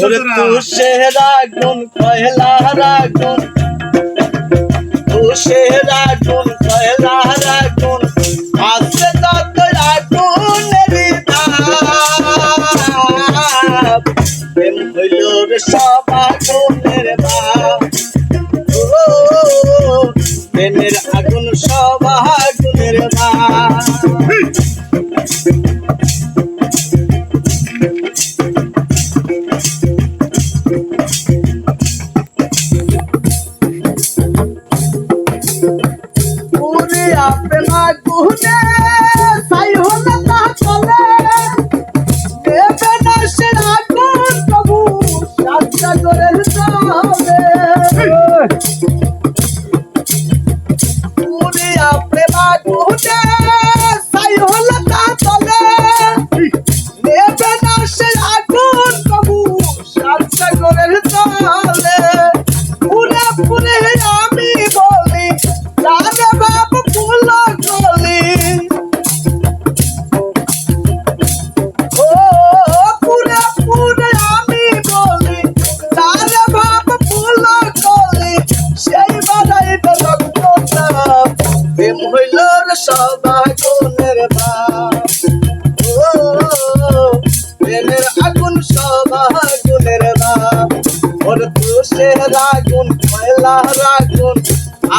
তুষের আগুন কয়লার আগুন, তুষের আগুন কয়লার আগুন, আছে তত আগুনেরই ভাব। প্রেম হইল রে সব আগুনের ভাব, ও প্রেমের আগুন সব আগুনের ভাব। প্রেম আগুনে ছাই হলো তা চলে, দেবে না সে আগুন তবু সাজা করে চলে। পুরিয়া প্রেম আগুনে ছাই হলো তা চলে, দেবে না সে আগুন তবু সাজা করে চলে। পুরে পুরে আমি বলি রাজা বাবু ফুল গলি, ও পুরে পুরে আমি বলি রাজা বাবু ফুল গলি, সেই বাড়াইবে রক্তটা। প্রেম হইল রে সব আগুনের ভাব, ও প্রেমের আগুন সব আগুনের ভাব। ওর তুষের আগুন কয়লার আগুন,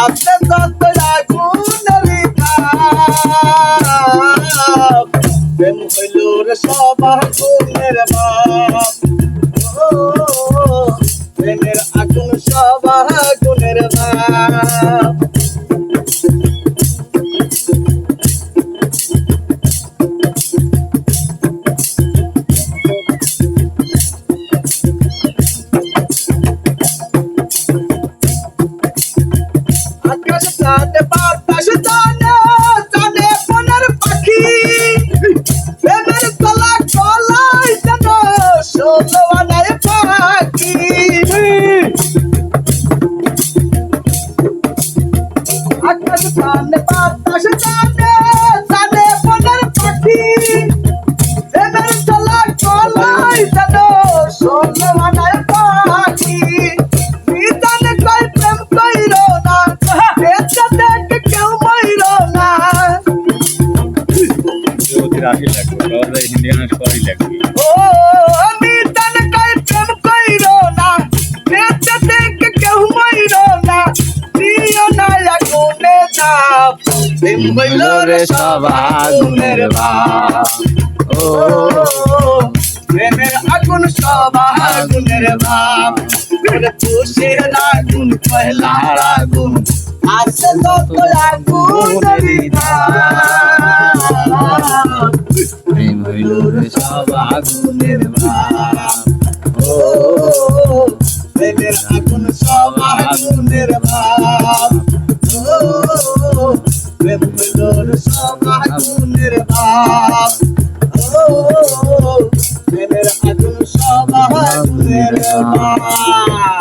আছে তত আগুনেরই ভাব। প্রেম হইল রে সব আগুনের ভাব, ও প্রেমের আগুন সব আগুনের ভাব। আকাশ চাঁদে বাতাস জানে জানে মনের পাখি, প্রেমের গলা গলায় যেন ষোলো আনায় পাখি। আকাশ চাঁদে বাতাস জানে জানে মনের পাখি, প্রেমের গলা গলায় যেন ষোলো আনায় পাখি। বিধান কই প্রেম কইর না, বেঁচে থেকে কেউ মইর না। ও বিধান কই প্রেম কইর না, বেঁচে থেকে কেউ মইর না। দিও না আগুনে ঝাঁপ, প্রেম হইল রে সব আগুনের ভাব, ও প্রেমের আগুন সব আগুনের ভাব। তুষের আগুন কয়লার আগুন, আছে তত আগুনেরই ভাব। প্রেম হইল রে সব আগুনের ভাব, ও প্রেমের আগুন সব আগুনের ভাব, ও প্রেম হইল রে সব আগুনের ভাব, ও প্রেমের আগুন সব আগুনের ভাব।